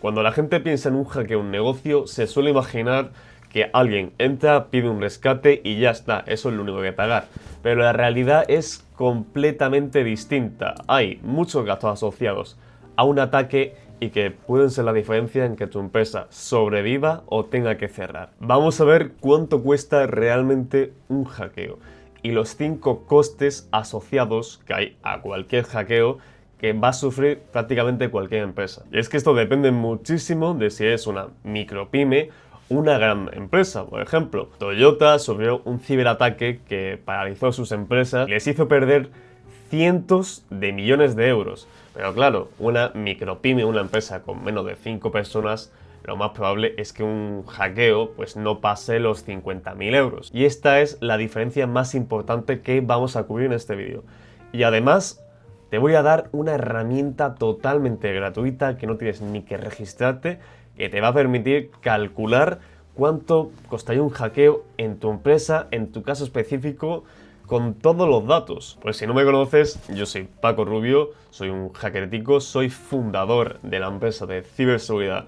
Cuando la gente piensa en un hackeo, un negocio, se suele imaginar que alguien entra, pide un rescate y ya está, eso es lo único que pagar. Pero la realidad es completamente distinta. Hay muchos gastos asociados a un ataque y que pueden ser la diferencia en que tu empresa sobreviva o tenga que cerrar. Vamos a ver cuánto cuesta realmente un hackeo y los 5 costes asociados que hay a cualquier hackeo que va a sufrir prácticamente cualquier empresa. Y es que esto depende muchísimo de si es una micropyme, una gran empresa. Por ejemplo, Toyota sufrió un ciberataque que paralizó sus empresas y les hizo perder cientos de millones de euros. Pero claro, una micropyme, una empresa con menos de 5 personas, lo más probable es que un hackeo pues no pase los 50.000 euros. Y esta es la diferencia más importante que vamos a cubrir en este vídeo. Y además, te voy a dar una herramienta totalmente gratuita que no tienes ni que registrarte, que te va a permitir calcular cuánto costaría un hackeo en tu empresa, en tu caso específico, con todos los datos. Pues si no me conoces, yo soy Paco Rubio, soy un hacker ético, soy fundador de la empresa de ciberseguridad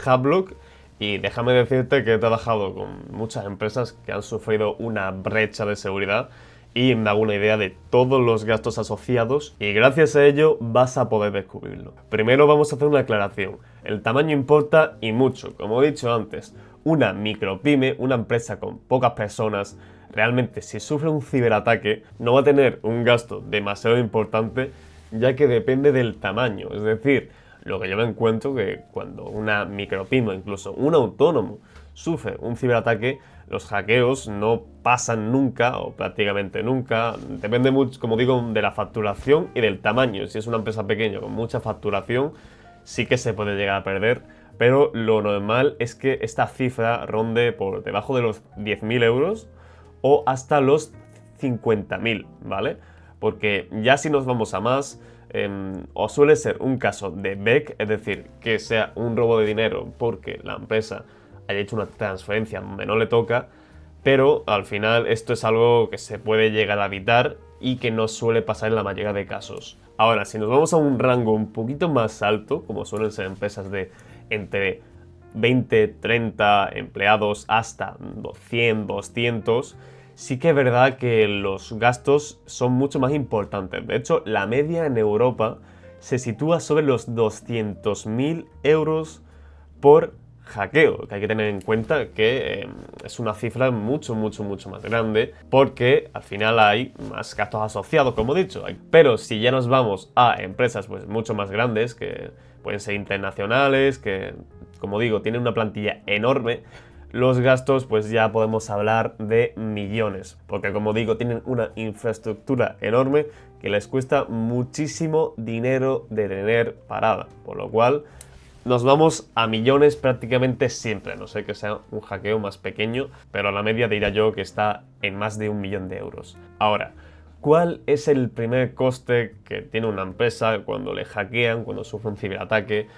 Hublock y déjame decirte que he trabajado con muchas empresas que han sufrido una brecha de seguridad y me hago una idea de todos los gastos asociados y gracias a ello vas a poder descubrirlo. Primero vamos a hacer una aclaración. El tamaño importa y mucho. Como he dicho antes, una micropyme, una empresa con pocas personas, realmente si sufre un ciberataque no va a tener un gasto demasiado importante ya que depende del tamaño. Es decir, lo que yo me encuentro que cuando una micropyme, incluso un autónomo, sufre un ciberataque, los hackeos no pasan nunca o prácticamente nunca. Depende mucho, como digo, de la facturación y del tamaño. Si es una empresa pequeña con mucha facturación, sí que se puede llegar a perder. Pero lo normal es que esta cifra ronde por debajo de los 10.000 euros o hasta los 50.000, ¿vale? Porque ya si nos vamos a más, o suele ser un caso de BEC, es decir, que sea un robo de dinero porque la empresa haya hecho una transferencia donde no le toca, pero al final esto es algo que se puede llegar a evitar y que no suele pasar en la mayoría de casos. Ahora, si nos vamos a un rango un poquito más alto, como suelen ser empresas de entre 20, 30 empleados hasta 100, 200, sí que es verdad que los gastos son mucho más importantes. De hecho, la media en Europa se sitúa sobre los 200.000 euros por hackeo, que hay que tener en cuenta que es una cifra mucho más grande porque al final hay más gastos asociados, como he dicho. Pero si ya nos vamos a empresas pues mucho más grandes, que pueden ser internacionales, que como digo, tienen una plantilla enorme, los gastos pues ya podemos hablar de millones, porque como digo, tienen una infraestructura enorme que les cuesta muchísimo dinero de tener parada, por lo cual nos vamos a millones prácticamente siempre, no sé que sea un hackeo más pequeño, pero la media diría yo que está en más de 1.000.000 de euros. Ahora, ¿cuál es el primer coste que tiene una empresa cuando le hackean, cuando sufre un ciberataque?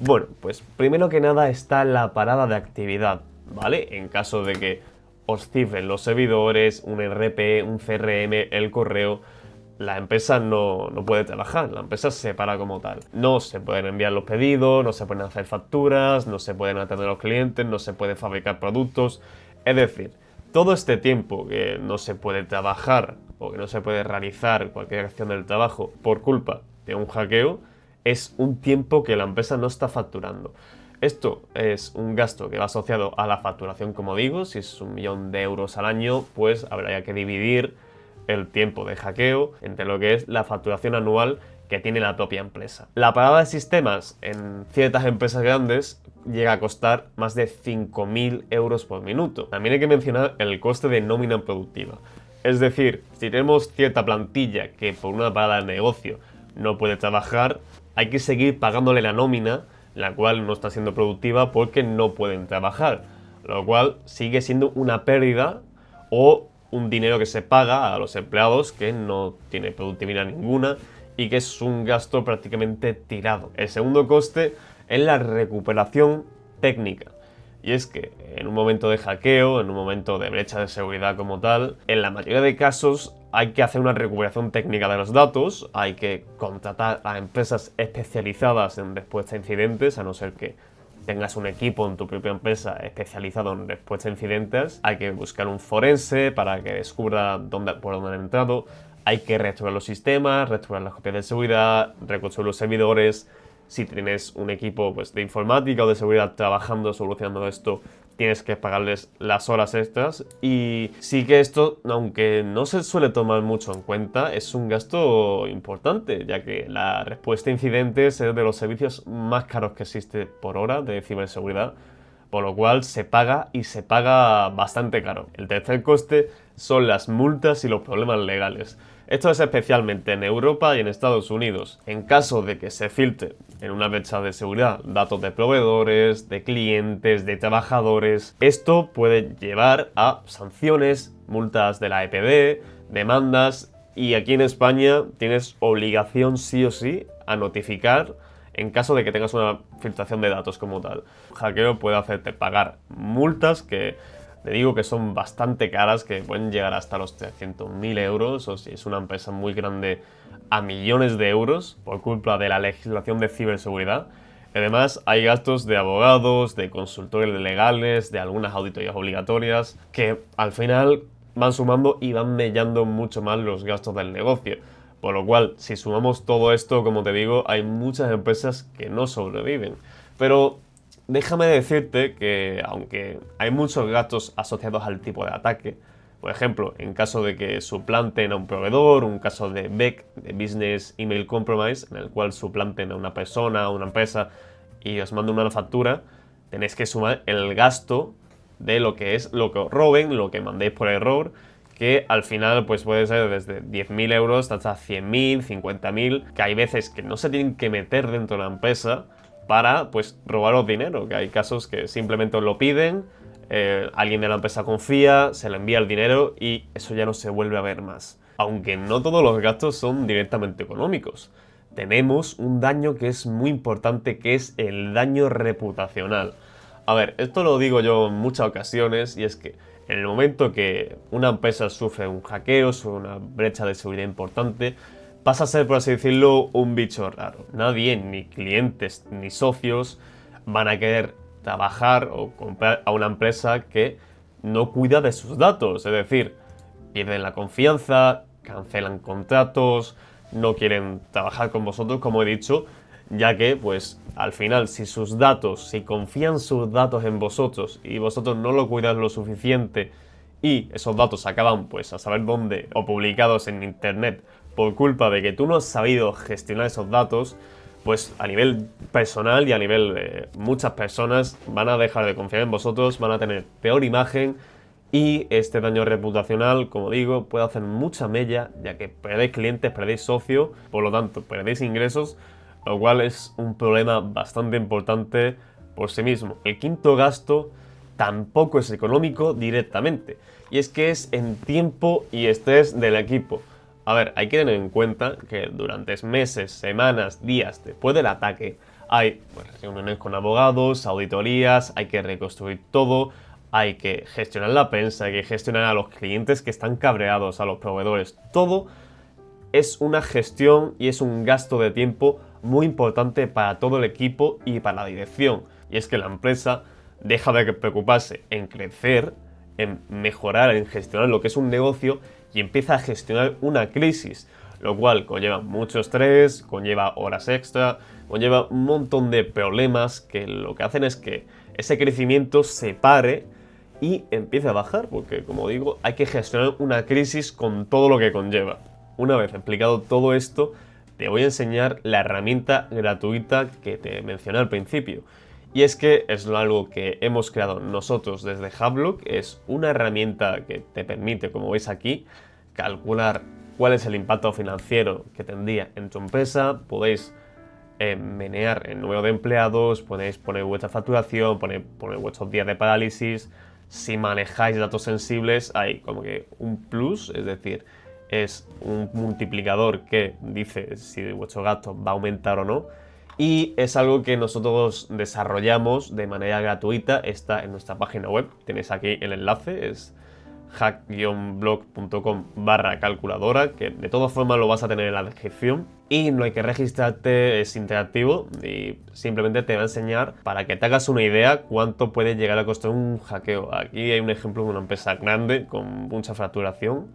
Bueno, pues primero que nada está la parada de actividad, ¿vale? En caso de que os cifren los servidores, un RP, un CRM, el correo, la empresa no puede trabajar, la empresa se para como tal. No se pueden enviar los pedidos, no se pueden hacer facturas, no se pueden atender a los clientes, no se puede fabricar productos. Es decir, todo este tiempo que no se puede trabajar o que no se puede realizar cualquier acción del trabajo por culpa de un hackeo, es un tiempo que la empresa no está facturando. Esto es un gasto que va asociado a la facturación, como digo. Si es 1.000.000 de euros al año, pues habría que dividir el tiempo de hackeo entre lo que es la facturación anual que tiene la propia empresa. La parada de sistemas en ciertas empresas grandes llega a costar más de 5.000 euros por minuto. También hay que mencionar el coste de nómina productiva. Es decir, si tenemos cierta plantilla que por una parada del negocio no puede trabajar, hay que seguir pagándole la nómina, la cual no está siendo productiva porque no pueden trabajar, lo cual sigue siendo una pérdida o un dinero que se paga a los empleados que no tiene productividad ninguna y que es un gasto prácticamente tirado. El segundo coste es la recuperación técnica. Y es que en un momento de hackeo, en un momento de brecha de seguridad como tal, en la mayoría de casos hay que hacer una recuperación técnica de los datos, hay que contratar a empresas especializadas en respuesta a incidentes, a no ser que tengas un equipo en tu propia empresa especializado en respuesta a incidentes, hay que buscar un forense para que descubra por dónde han entrado, hay que restaurar los sistemas, restaurar las copias de seguridad, reconstruir los servidores. Si tienes un equipo pues, de informática o de seguridad trabajando, solucionando esto, tienes que pagarles las horas extras. Y sí que esto, aunque no se suele tomar mucho en cuenta, es un gasto importante, ya que la respuesta a incidentes es de los servicios más caros que existe por hora de ciberseguridad, por lo cual se paga y se paga bastante caro. El tercer coste son las multas y los problemas legales. Esto es especialmente en Europa y en Estados Unidos. En caso de que se filtre en una brecha de seguridad datos de proveedores, de clientes, de trabajadores, esto puede llevar a sanciones, multas de la EPD, demandas, y aquí en España tienes obligación sí o sí a notificar en caso de que tengas una filtración de datos como tal. Un hackeo puede hacerte pagar multas que te digo que son bastante caras, que pueden llegar hasta los 300.000 euros, o si es una empresa muy grande, a millones de euros, por culpa de la legislación de ciberseguridad. Además, hay gastos de abogados, de consultores legales, de algunas auditorías obligatorias, que al final van sumando y van mellando mucho más los gastos del negocio. Por lo cual, si sumamos todo esto, como te digo, hay muchas empresas que no sobreviven. Pero déjame decirte que, aunque hay muchos gastos asociados al tipo de ataque, por ejemplo, en caso de que suplanten a un proveedor, un caso de BEC, de Business Email Compromise, en el cual suplanten a una persona, a una empresa y os manden una factura, tenéis que sumar el gasto de lo que es lo que os roben, lo que mandéis por error, que al final pues puede ser desde 10.000 euros hasta 100.000, 50.000, que hay veces que no se tienen que meter dentro de la empresa para pues robaros dinero, que hay casos que simplemente os lo piden, alguien de la empresa confía, se le envía el dinero y eso ya no se vuelve a ver más. Aunque no todos los gastos son directamente económicos. Tenemos un daño que es muy importante, que es el daño reputacional. A ver, esto lo digo yo en muchas ocasiones, y es que en el momento que una empresa sufre un hackeo, sufre una brecha de seguridad importante, pasa a ser, por así decirlo, un bicho raro. Nadie, ni clientes ni socios, van a querer trabajar o comprar a una empresa que no cuida de sus datos. Es decir, pierden la confianza, cancelan contratos, no quieren trabajar con vosotros, como he dicho, ya que, pues, al final, si sus datos, si confían sus datos en vosotros y vosotros no lo cuidáis lo suficiente y esos datos acaban, pues, a saber dónde o publicados en internet por culpa de que tú no has sabido gestionar esos datos, pues a nivel personal y a nivel de muchas personas van a dejar de confiar en vosotros, van a tener peor imagen y este daño reputacional, como digo, puede hacer mucha mella, ya que perdéis clientes, perdéis socios, por lo tanto perdéis ingresos, lo cual es un problema bastante importante por sí mismo. El quinto gasto tampoco es económico directamente, y es que es en tiempo y estrés del equipo. A ver, hay que tener en cuenta que durante meses, semanas, días después del ataque hay pues, reuniones con abogados, auditorías, hay que reconstruir todo, hay que gestionar la prensa, hay que gestionar a los clientes que están cabreados, a los proveedores. Todo es una gestión y es un gasto de tiempo muy importante para todo el equipo y para la dirección. Y es que la empresa deja de preocuparse en crecer, en mejorar, en gestionar lo que es un negocio y empieza a gestionar una crisis, lo cual conlleva mucho estrés, conlleva horas extra, conlleva un montón de problemas que lo que hacen es que ese crecimiento se pare y empiece a bajar, porque como digo, hay que gestionar una crisis con todo lo que conlleva. Una vez explicado todo esto, te voy a enseñar la herramienta gratuita que te mencioné al principio. Y es que es algo que hemos creado nosotros desde Hublock, es una herramienta que te permite, como veis aquí, calcular cuál es el impacto financiero que tendría en tu empresa. Podéis menear el número de empleados, podéis poner vuestra facturación, poner vuestros días de parálisis. Si manejáis datos sensibles, hay como que un plus, es decir, es un multiplicador que dice si vuestro gasto va a aumentar o no. Y es algo que nosotros desarrollamos de manera gratuita, está en nuestra página web, tenéis aquí el enlace, es hack-blog.com/calculadora, que de todas formas lo vas a tener en la descripción. Y no hay que registrarte, es interactivo y simplemente te va a enseñar para que te hagas una idea cuánto puede llegar a costar un hackeo. Aquí hay un ejemplo de una empresa grande con mucha facturación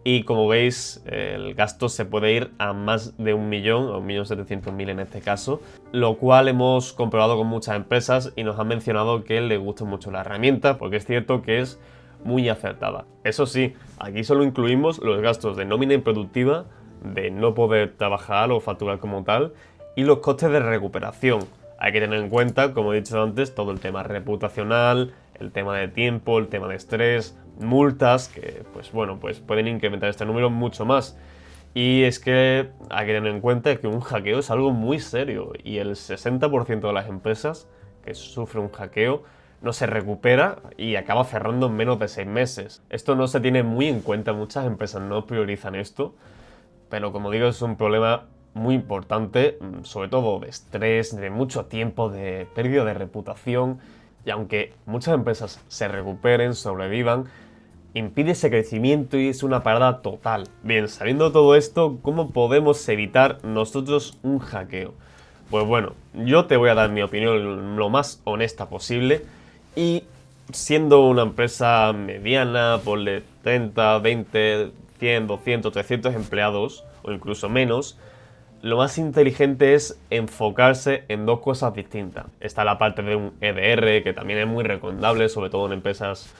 y como veis el gasto se puede ir a más de 1 millón, a 1.700.000 en este caso, lo cual hemos comprobado con muchas empresas y nos han mencionado que les gusta mucho la herramienta porque es cierto que es muy acertada. Eso sí, aquí solo incluimos los gastos de nómina improductiva, de no poder trabajar o facturar como tal, y los costes de recuperación. Hay que tener en cuenta, como he dicho antes, todo el tema reputacional, el tema de tiempo, el tema de estrés, multas, que pues bueno, pues pueden incrementar este número mucho más. Y es que hay que tener en cuenta que un hackeo es algo muy serio y el 60% de las empresas que sufren un hackeo no se recupera y acaba cerrando en menos de 6 meses. Esto no se tiene muy en cuenta, muchas empresas no priorizan esto, pero como digo es un problema muy importante, sobre todo de estrés, de mucho tiempo, de pérdida de reputación, y aunque muchas empresas se recuperen, sobrevivan, impide ese crecimiento y es una parada total. Bien, sabiendo todo esto, ¿cómo podemos evitar nosotros un hackeo? Pues bueno, yo te voy a dar mi opinión lo más honesta posible y siendo una empresa mediana, ponle 30, 20, 100, 200, 300 empleados o incluso menos, lo más inteligente es enfocarse en dos cosas distintas. Está la parte de un EDR, que también es muy recomendable, sobre todo en empresas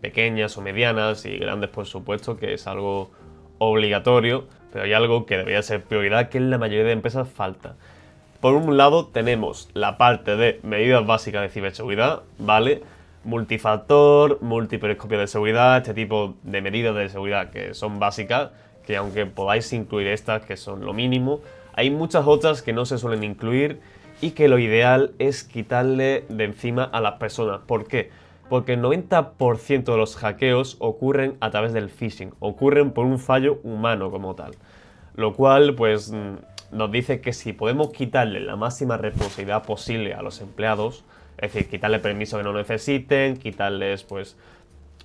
pequeñas o medianas y grandes, por supuesto, que es algo obligatorio, pero hay algo que debería ser prioridad, que en la mayoría de empresas falta. Por un lado tenemos la parte de medidas básicas de ciberseguridad, ¿vale? Multifactor, multiperiscopio de seguridad, este tipo de medidas de seguridad que son básicas, que aunque podáis incluir estas, que son lo mínimo, hay muchas otras que no se suelen incluir y que lo ideal es quitarle de encima a las personas. ¿Por qué? Porque el 90% de los hackeos ocurren a través del phishing, ocurren por un fallo humano como tal. Lo cual, pues, nos dice que si podemos quitarle la máxima responsabilidad posible a los empleados, es decir, quitarle permiso que no necesiten, quitarles, pues,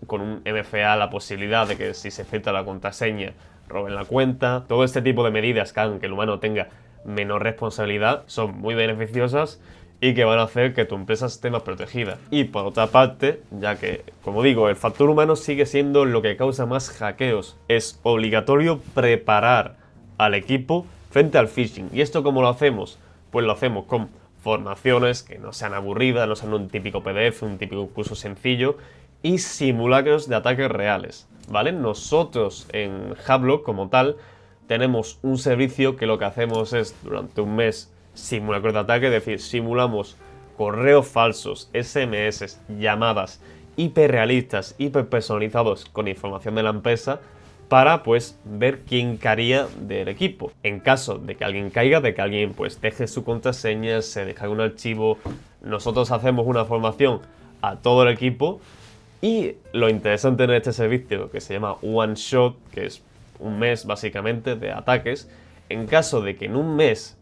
con un MFA la posibilidad de que si se filtra la contraseña, roben la cuenta, todo este tipo de medidas que hagan que el humano tenga menor responsabilidad son muy beneficiosas y que van a hacer que tu empresa esté más protegida. Y por otra parte, ya que, como digo, el factor humano sigue siendo lo que causa más hackeos, es obligatorio preparar al equipo frente al phishing. ¿Y esto cómo lo hacemos? Pues lo hacemos con formaciones que no sean aburridas, no sean un típico PDF, un típico curso sencillo, y simulacros de ataques reales, ¿vale? Nosotros en Hackblog como tal tenemos un servicio que lo que hacemos es durante un mes simulacros de ataque, es decir, simulamos correos falsos, SMS, llamadas hiperrealistas, hiperpersonalizados con información de la empresa para pues ver quién caería del equipo. En caso de que alguien caiga, de que alguien pues deje su contraseña, se descargue un archivo, nosotros hacemos una formación a todo el equipo. Y lo interesante en este servicio, que se llama One Shot, que es un mes básicamente de ataques, en caso de que en un mes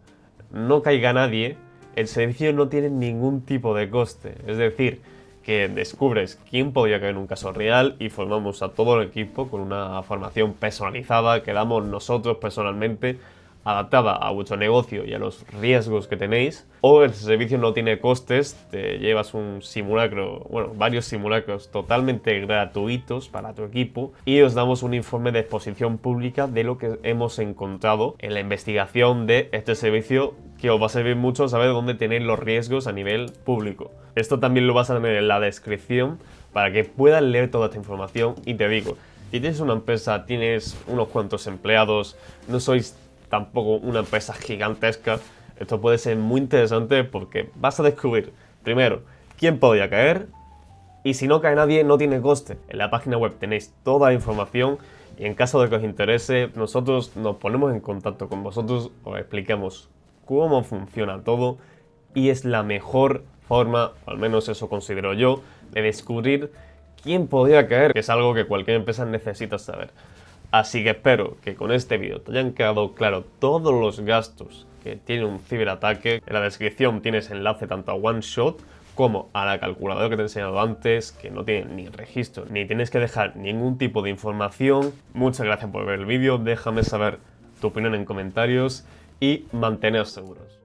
no caiga nadie, el servicio no tiene ningún tipo de coste. Es decir, que descubres quién podría caer en un caso real y formamos a todo el equipo con una formación personalizada que damos nosotros personalmente, adaptada a vuestro negocio y a los riesgos que tenéis. O el servicio no tiene costes, te llevas un simulacro, bueno, varios simulacros totalmente gratuitos para tu equipo y os damos un informe de exposición pública de lo que hemos encontrado en la investigación de este servicio, que os va a servir mucho saber dónde tenéis los riesgos a nivel público. Esto también lo vas a tener en la descripción para que puedas leer toda esta información. Y te digo, si tienes una empresa, tienes unos cuantos empleados, no sois tampoco una empresa gigantesca, esto puede ser muy interesante porque vas a descubrir, primero, quién podría caer, y si no cae nadie, no tiene coste. En la página web tenéis toda la información y en caso de que os interese, nosotros nos ponemos en contacto con vosotros, os explicamos cómo funciona todo y es la mejor forma, o al menos eso considero yo, de descubrir quién podría caer, que es algo que cualquier empresa necesita saber. Así que espero que con este vídeo te hayan quedado claro todos los gastos que tiene un ciberataque. En la descripción tienes enlace tanto a OneShot como a la calculadora que te he enseñado antes, que no tiene ni registro, ni tienes que dejar ningún tipo de información. Muchas gracias por ver el vídeo, déjame saber tu opinión en comentarios y manteneos seguros.